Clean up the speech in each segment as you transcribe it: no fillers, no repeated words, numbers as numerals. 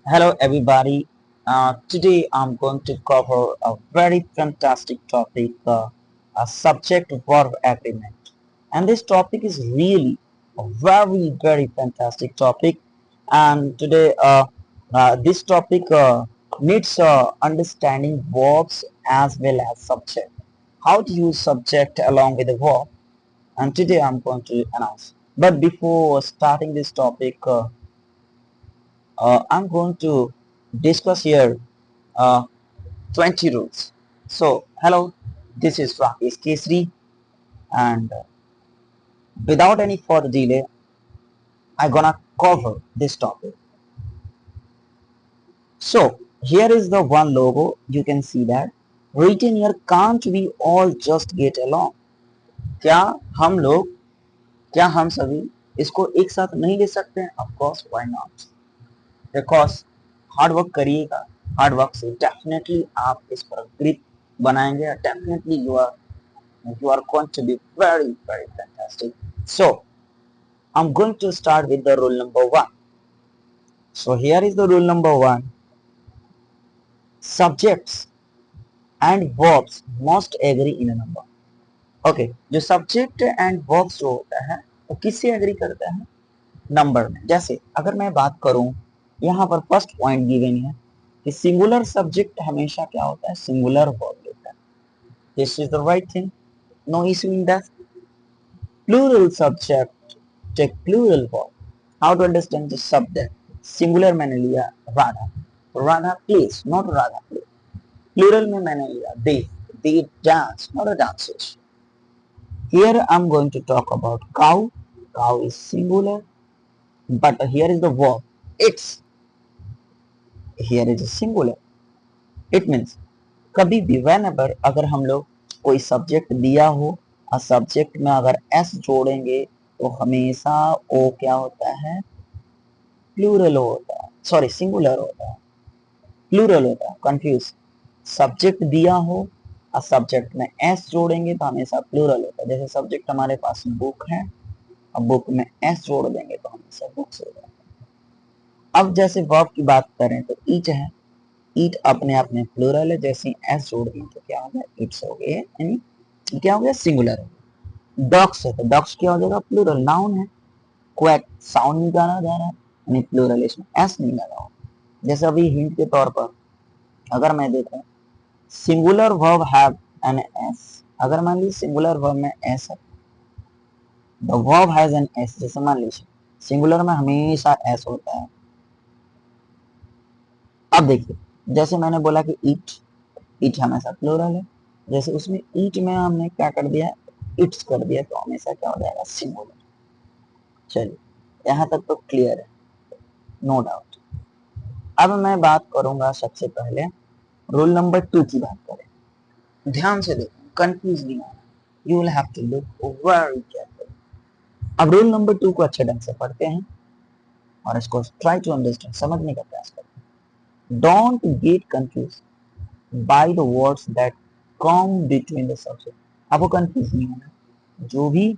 Hello, everybody. Today I'm going to cover a very fantastic topic, a subject verb agreement. And this topic is really a very fantastic topic. And today, this topic needs understanding verbs as well as subject. How to use subject along with the verb. And today I'm going to announce. But before starting this topic, I'm going to discuss here uh, 20 rules. So, hello, this is Rakesh Kesri, and without any further delay, I'm gonna cover this topic. So, here is the one logo. You can see that written here. Can't we all just get along? क्या हम लोग क्या हम सभी इसको एक साथ नहीं ले सकते हैं? Of course, why not? Because hard work करिएगा, हार्ड वर्क से डेफिनेटली आप इस पर ग्रिप बनाएंगे, definitely you are going to be very fantastic. So I'm going to start with the rule number one. So here is the rule number one. Subjects and verbs must agree in a number. Okay, जो subject and verbs जो होता है वो किससे agree करता है? Number में। जैसे अगर मैं बात करूं, यहाँ पर फर्स्ट पॉइंट गिवन है कि सिंगुलर सब्जेक्ट हमेशा क्या होता है? सिंगुलर वर्ब लेता है। This is the right thing, no issue in that. Plural subject take plural verb. How to understand the subject? Singular मैंने लिया Radha, Radha plays, not Radha play. Plural में मैंने लिया they dance, not a dances. Here I'm going to talk about cow. Cow is singular, but here is the verb. It's here is a singular. It means कभी भी whenever अगर हम लोग कोई subject दिया हो और सब्जेक्ट में अगर s जोड़ेंगे तो हमेशा ओ क्या होता है? प्लूरल होता है, सॉरी सिंगुलर होता है, प्लूरल होता है, कंफ्यूज। सब्जेक्ट दिया हो और सब्जेक्ट में s जोड़ेंगे तो हमेशा प्लूरल होता है। जैसे सब्जेक्ट हमारे पास बुक है, अब बुक में s जोड़ देंगे तो हमेशा बुक्स हो जाएगा। अब जैसे वर्ब की बात करें तो ईट है, ईट अपने आप में प्लूरल है, जैसे एस जोड़ दें तो क्या हो गया? इट्स हो गया, यानी क्या हो गया? सिंगुलर हो गया। डॉग्स है तो डॉग्स क्या हो जाएगा? प्लूरल, नाउन है। क्वैक साउंड निकाला जा रहा है, यानी प्लूरल, इसमें एस नहीं लगा हो। जैसे अभी हिंट के तौर पर अगर मैं देखूं, singular verb have an S. अगर मान लीजिए सिंगुलर वर्ब में एस है, the verb has an S. जैसे मान लीजिए सिंगुलर में हमेशा एस होता है। अब देखिए, जैसे मैंने बोला कि ईट, ईट हमेशा प्लूरल है, जैसे उसमें ईट में हमने क्या कर दिया? इट्स कर दिया, तो हमेशा क्या हो जाएगा? सिंगुलर। चलिए, यहाँ तक तो क्लियर है, नो डाउट। अब मैं बात करूंगा सबसे पहले रूल नंबर 2 की बात करें। ध्यान से देखो, कंफ्यूज नहीं होना, you will have to look very careful. अब रूल नंबर 2 को अच्छे ढंग से पढ़ते हैं और इसको ट्राई टू अंडरस्टैंड, समझने का प्रयास करते हैं। Don't get confuse by the words that come between the subject. आपको कंफ्यूज नहीं होना, जो भी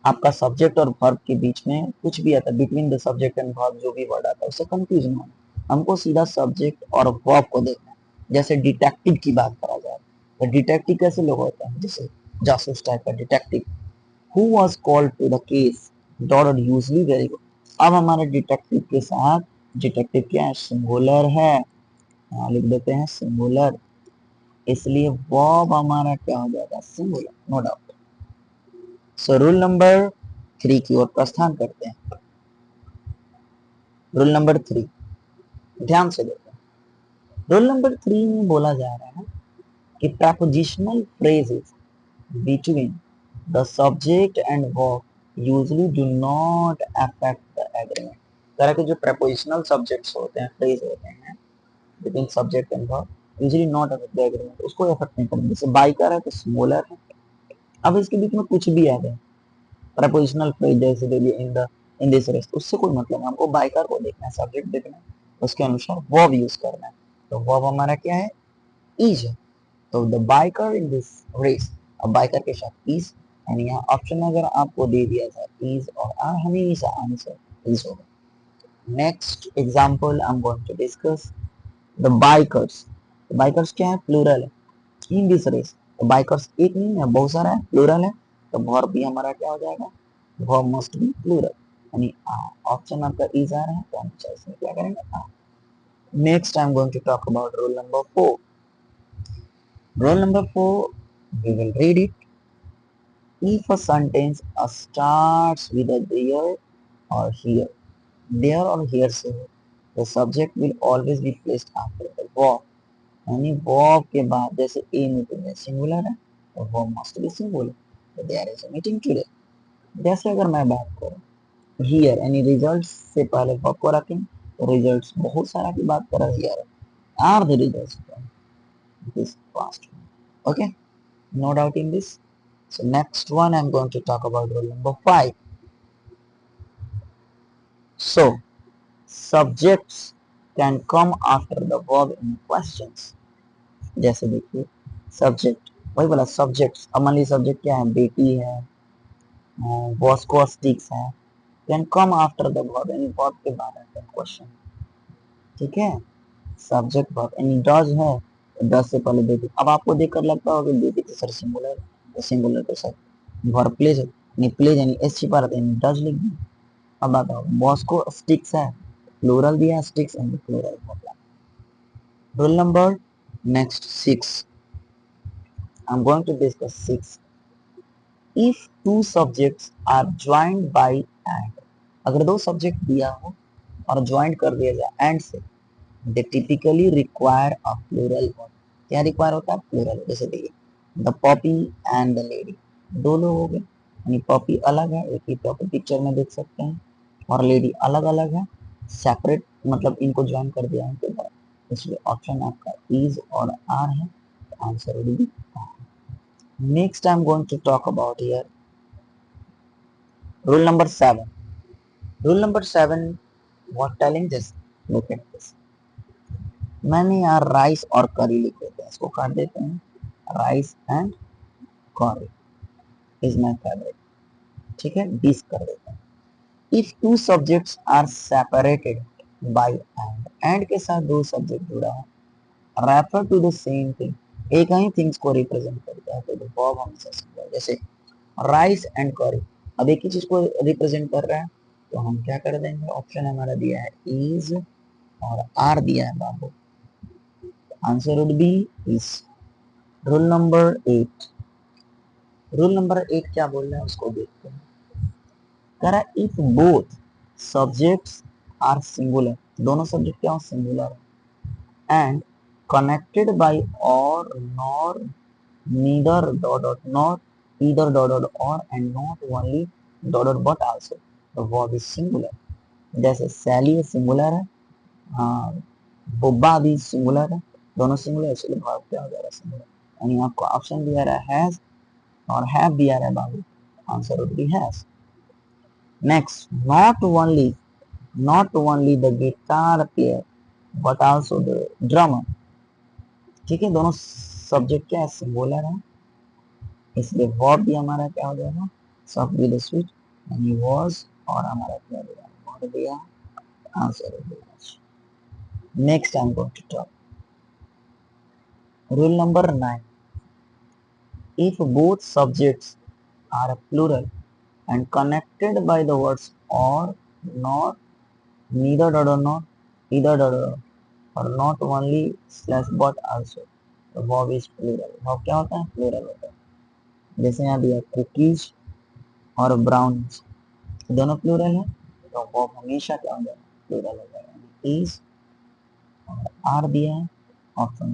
आपका सब्जेक्ट और वर्ब के बीच में कुछ भी आता है, between the subject and verb जो भी वर्ड आता है उससे कंफ्यूज नहीं होना। हमको सीधा सब्जेक्ट और वर्ब को देखना है। जैसे डिटेक्टिव की बात करा जाए तो डिटेक्टिव कैसे लोग होते हैं? जैसे जासूस टाइप का detective. Who was called to the case, dot usually, very good. अब हमारे डिटेक्टिव के साथ डिटेक्टिव क्या है? सिंगुलर है, यहाँ लिख देते हैं सिंगुलर, इसलिए वर्ब हमारा क्या हो जाएगा? Singular, no doubt. So rule number 3 की ओर प्रस्थान करते हैं। रूल नंबर 3, ध्यान से देखो। रूल नंबर 3 में बोला जा रहा है कि prepositional phrases between the subject and verb usually do not affect the agreement। तरह के जो prepositional subjects होते हैं, phrase होते हैं between subject and verb usually not affect the agreement, उसको अफेक्ट नहीं करेंगे। जैसे बाइकर है तो स्मॉलर है, अब इसके बीच में कुछ भी आ जाए, प्रपोजिशनल फ्रेज जैसे दे दिए इन दिस रेस्ट, उससे कोई मतलब नहीं। हमको बाइकर को देखना है, सब्जेक्ट देखना है, उसके अनुसार वर्ब यूज करना है। तो वर्ब हमारा क्या है? इज है। तो the biker in this race, अब बाइकर के साथ इज, यहाँ ऑप्शन अगर आपको दे दिया था इज और आर, हमेशा आंसर इज होगा। Next example I am going to discuss the bikers. Bikers क्या है? प्लूरल है इन दिस रेस। तो बाइकर्स एक नहीं है, बहुत सारा है, प्लूरल है, तो वर्ब भी हमारा क्या हो जाएगा? वर्ब मस्ट बी प्लूरल, यानी ऑप्शन आपका इज आ रहा है तो हम इसमें क्या करेंगे? Next I am going to talk about role number 4। Role number 4, we will read it. If a sentence starts with a there or here, there or here से हो, the subject will always be placed after the verb. यानी verb के बाद जैसे a meeting है singular है तो verb must be singular. तो there is a meeting today. जैसे अगर मैं बात करूँ here यानी results से पहले verb को रखें तो results बहुत सारा की बात कर रहा है here are the results from this past. Okay, no doubt in this. So next one I'm going to talk about rule number 5. So subjects can come after the verb in questions. जैसे देखिए subject, वही बोला subjects. अब मान लीजिए subject क्या है? बेटी है, बॉस को स्टिक्स है, can come after the verb यानी वर्ब के बाद आता है क्वेश्चन। ठीक है, सब्जेक्ट वर्ब यानी डज है तो डज से पहले बेटी। अब आपको देखकर लगता होगा कि बेटी तो सर सिंगुलर, तो सिंगुलर तो सर वर्ब प्लेज है, यानी प्लेज यानी एस छिपा रहता है यानी डज लिख दी। अब बताओ बॉस को स्टिक्स है, प्लूरल दिया sticks and plural. Rule number next 6, I am going to discuss 6। If two subjects are joined by and, अगर दो सब्जेक्ट दिया हो और ज्वाइंट कर दिया जाए एंड से, they typically require a plural verb. क्या रिक्वायर होता है? प्लूरल। जैसे देखिए the poppy and the lady, दो लोग हो गए यानी पॉपी अलग है, एक ही पॉपी पिक्चर में देख सकते हैं, और लेडी अलग अलग है, सेपरेट, मतलब इनको ज्वाइन कर दिया है तो इसलिए ऑप्शन आपका इज और आर है, answer will be. Next I am going to talk about here rule number 7। Rule number 7 what telling this, look at this. मैंने यहाँ राइस और करी लिख देते हैं, इसको काट देते हैं, rice and curry is my favourite. ठीक है, डिस कर देते हैं। If two subjects are separated by and के साथ दो सब्जेक्ट जुड़ा है, refer to the same thing, एक ही थिंग्स को रिप्रेजेंट करता है तो वर्ब हमेशा सिंगुलर। जैसे राइस एंड करी, अब एक ही चीज को रिप्रेजेंट कर रहा है तो हम क्या कर देंगे? ऑप्शन हमारा दिया है इज और आर दिया है बाबू, answer would be is. Rule number 8। Rule number 8 क्या बोल रहा है उसको देखते हैं। कह रहा है if both subjects are singular, दोनों सब्जेक्ट क्या हो? Singular and connected by or nor neither dot dot not either dot dot or and not only dot dot but also the verb is singular। जैसे सैली singular है, हाँ बुब्बा भी singular है, दोनों singular, इसलिए वर्ब क्या हो जाएगा? सिंगुलर। यानी आपको ऑप्शन दिया रहा है हैज और हैव दिया रहा है बाबू, answer would be has. Next, not only the guitar player but also the drummer। ठीक है, दोनों सब्जेक्ट क्या है? सिंगुलर है, इसलिए वर्ब भी हमारा क्या हो जाएगा? सब विद स्विच यानी वाज, और हमारा क्या दिया? वर्ब दिया, आंसर हो जाएगा। Next I am going to talk rule number 9। If both subjects are plural and connected by the words or not, neither dot or not, either dot or not only slash but also, तो verb is plural। verb क्या होता है? plural होता है। जैसे यहाँ दिया cookies और ब्राउनीज, दोनों प्लूरल है तो verb हमेशा क्या हो जाएगा? प्लूरल हो जाएगा। इज और आर दिया है, epsilon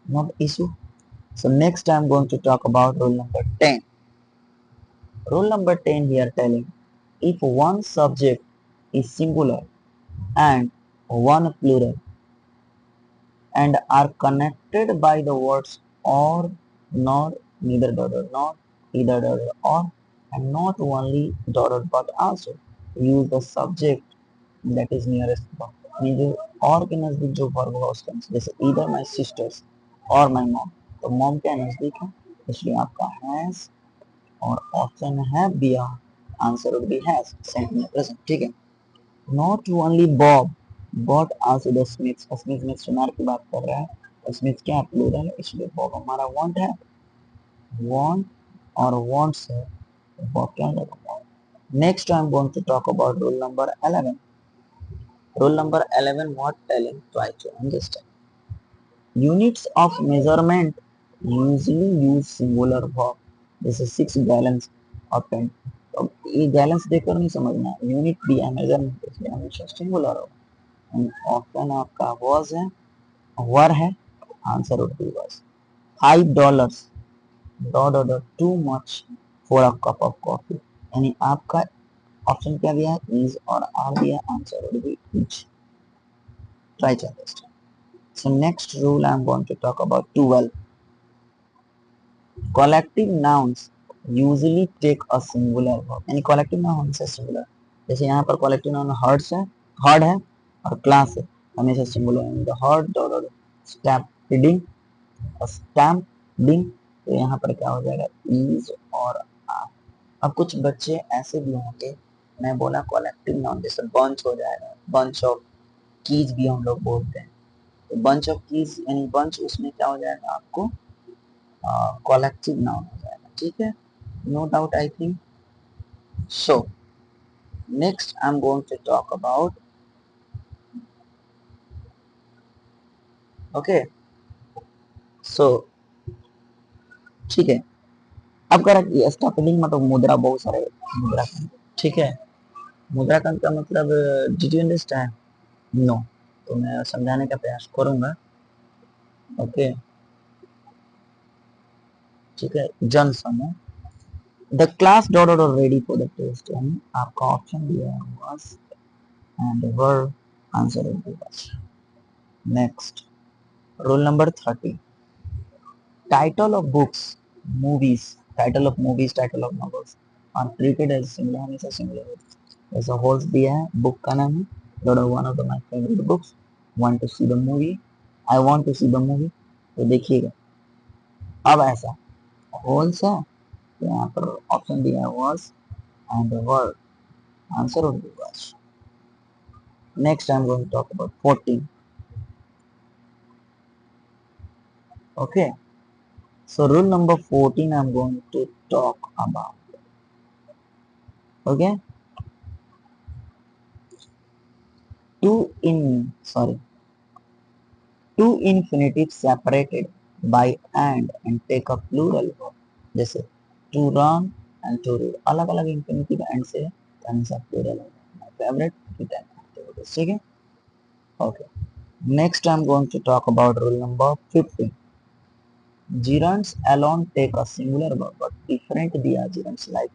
naught issue. So next I am going to talk about rule number 10. Rule number 10 here telling if one subject is singular and one plural and are connected by the words or, nor, neither dot or not, either dot or and not only dot or but also use the subject that is nearest verb। यानी जो और के नजदीक जो verb होगा उसका, जैसे either my sisters or my mom, तो mom क्या नजदीक है इसलिए आपका has और ऑप्शन है दिया, आंसर वुड बी हैज, सेंट में प्रेजेंट। ठीक है, not only Bob but also the Smith, Smith में सुनार की बात कर रहा है, स्मिथ क्या प्लूरल है, इसलिए बॉब हमारा वांट है, वांट और वांट्स है, बॉब क्या होगा। Next I am going to talk about rule number 11. Rule number 11 what telling, try to understand. Units of measurement usually use singular verb. जैसे 6 gallons of paint. अब ये gallons देखकर नहीं समझना, यूनिट दिया है मेजरमेंट, इसलिए हमेशा सिंगुलर होगा। ऑप्शन आपका वॉज है, वर है, answer would B was. $5 dot dot too much for a cup of coffee, यानी आपका ऑप्शन क्या दिया है, इज और आर दिया, answer would be is. Try to understand. So next rule I am going to talk about 12. Collective nouns usually take a singular verb. यानी collective noun हमेशा singular, जैसे यहाँ पर collective noun herds है, herd है और class है, हमेशा singular है। The herd और stampeding, stampeding, तो यहाँ पर क्या हो जाएगा, is और are। अब कुछ बच्चे ऐसे भी होंगे, मैं बोला collective noun जैसे bunch हो जाएगा, bunch of keys भी हम लोग बोलते हैं, तो bunch of keys यानी bunch, उसमें क्या हो जाएगा आपको, collective noun हो जाएगा, ठीक है, no doubt I think so. Next I'm going to talk about, okay, so ठीक है, अब कर स्टॉपिंग मतलब मुद्रा, बहुत सारे मुद्रा, ठीक है, मुद्रा का मतलब डिड यू अंडरस्टैंड, नो, तो मैं समझाने का प्रयास करूंगा, ओके, ठीक है, जन समूह, the class dot dot ready for the test, यानी आपका ऑप्शन दिया है was and were, answer was। Next rule number 30, title of books, movies, title of movies, title of novels are treated as singular, हमेशा singular होता है। ऐसा holes दिया है, बुक का नाम है, दोनों one of my favourite books, want to see the movie, I want to see the movie, तो देखिएगा, अब ऐसा होल्स है, तो यहाँ पर ऑप्शन दिया है was and were, answer would be was। Next I am going to talk about 14, okay, so rule number 14 I'm going to talk about, okay, two in sorry two infinitives separated by and take a plural form, जैसे to run and to read, अलग अलग infinitive and से हमेशा plural होगा। My favourite return activities, ठीक है, okay. Next I am going to talk about rule number 15, gerunds alone take a singular verb but different दिया gerunds like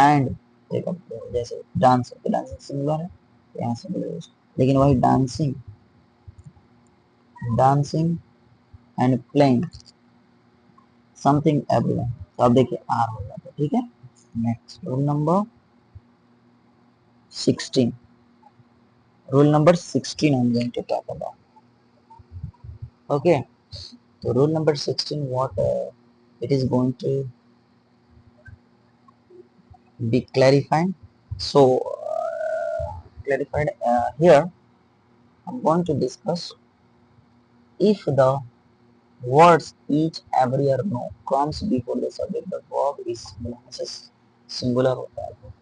and take a plural, जैसे dance, तो dancing singular है, तो यहाँ singular, लेकिन वही dancing, dancing and playing something everyone, तो अब देखिए आर हो जाता है, ठीक है। Next rule number 16, rule number 16 I'm going to talk about, okay, so rule number 16 what it is going to be clarified, so clarified here I'm going to discuss if the words each, every or no comes before the subject, the verb is singular होता है,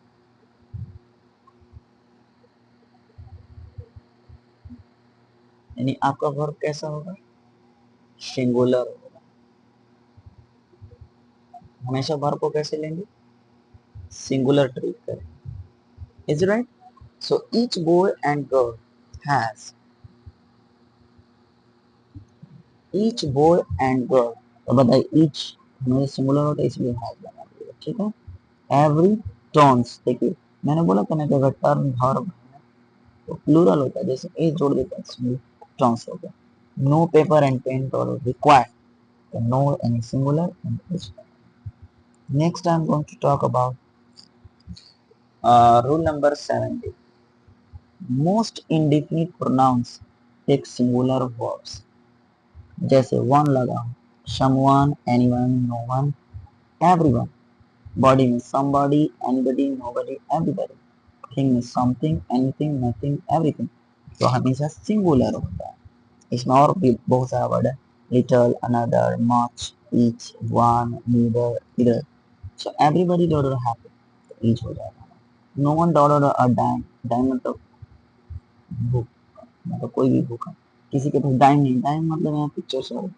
यानी आपका verb कैसा होगा, singular होगा, हमेशा verb को कैसे लेंगे, सिंगुलर ट्रीट करें, is right. So each boy and girl has, each boy and girl, तो बताइए ईच हमेशा सिंगुलर होता है, इसलिए हैज लगा दिया, ठीक है। एवरी टर्न्स, देखिए मैंने बोला था ना कि अगर टर्न वर्ब तो प्लूरल होता है, जैसे ए जोड़ देता है, टर्न्स हो गया। नो पेपर एंड पेन और रिक्वायर्ड, तो no and singular and is. Next I am going to talk about rule number 70, most indefinite pronouns take singular verbs, जैसे वन लगा, someone, anyone, no one, everyone, body में somebody, anybody, nobody, everybody, thing, something, anything, nothing, everything, तो हमेशा singular होता है। इसमें और भी बहुत सारा वर्ड है, little, another, much, each, one, neither, either, so everybody dot dot happy, each हो जाएगा। No one dot dot a dime, dime मतलब भूख, मतलब कोई भी भूखा, किसी के पास डाइम नहीं, डाइम मतलब यहाँ पिक्चर्स और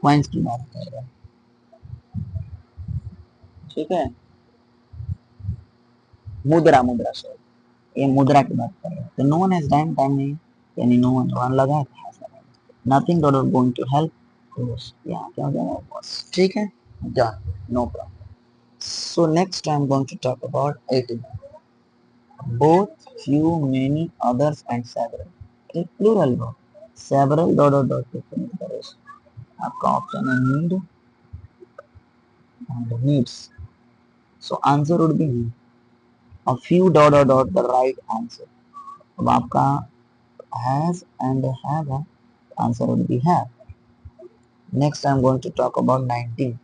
कॉइन्स की बात कर रहे हैं, ठीक है। मुद्रा, मुद्रा सॉरी, ये मुद्रा की बात कर रहे हैं, तो no one has time, time नहीं, यानी नो वन, वन लगा है, nothing dot going to help, तो यहाँ क्या हो जाएगा बस, ठीक है, done, no problem. So next I am going to talk about 18, both, few, many, others and several, एक plural verb, several dot dot dot पे फिनिश करो, आपका ऑप्शन है need and needs, so answer would be need, a few dot dot dot the right answer, अब आपका has and have है, answer would be have. Next I'm going to talk about 19,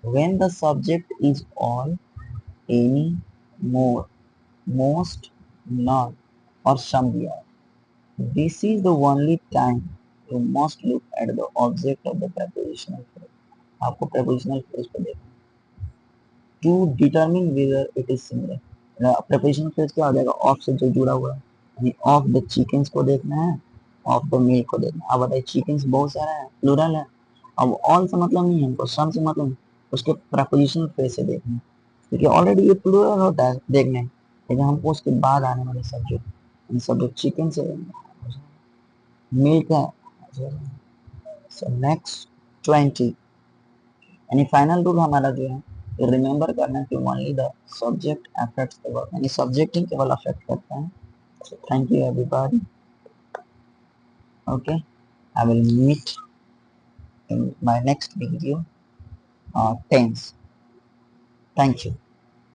when the subject is all, any, more, most, none or some beyond, this is the only time you must look at the object of the prepositional phrase, आपको prepositional phrase को देखना to determine whether it is similar, prepositional phrase क्या हो जाएगा, of से जो जुड़ा हुआ है, यानी ऑफ द चिकन्स को देखना है, ऑफ द मिल्क को देखना है। अब बताइए चिकन्स बहुत सारा है, प्लूरल है, अब ऑल से मतलब नहीं है हमको, सम से मतलब नहीं, उसके prepositional phrase से देखना है, क्योंकि ऑलरेडी ये प्लूरल होता है देखने, लेकिन हमको उसके बाद आने वाले सब्जेक्ट, सब्जेक्ट चिकन से मिल्क है। सो नेक्स्ट 20, यानी फाइनल रूल हमारा जो है, रिमेंबर करना है कि only the subject affects the verb, यानी सब्जेक्ट ही केवल अफेक्ट करता है। So thank you everybody, okay, I will meet in my next video, tense, thank you.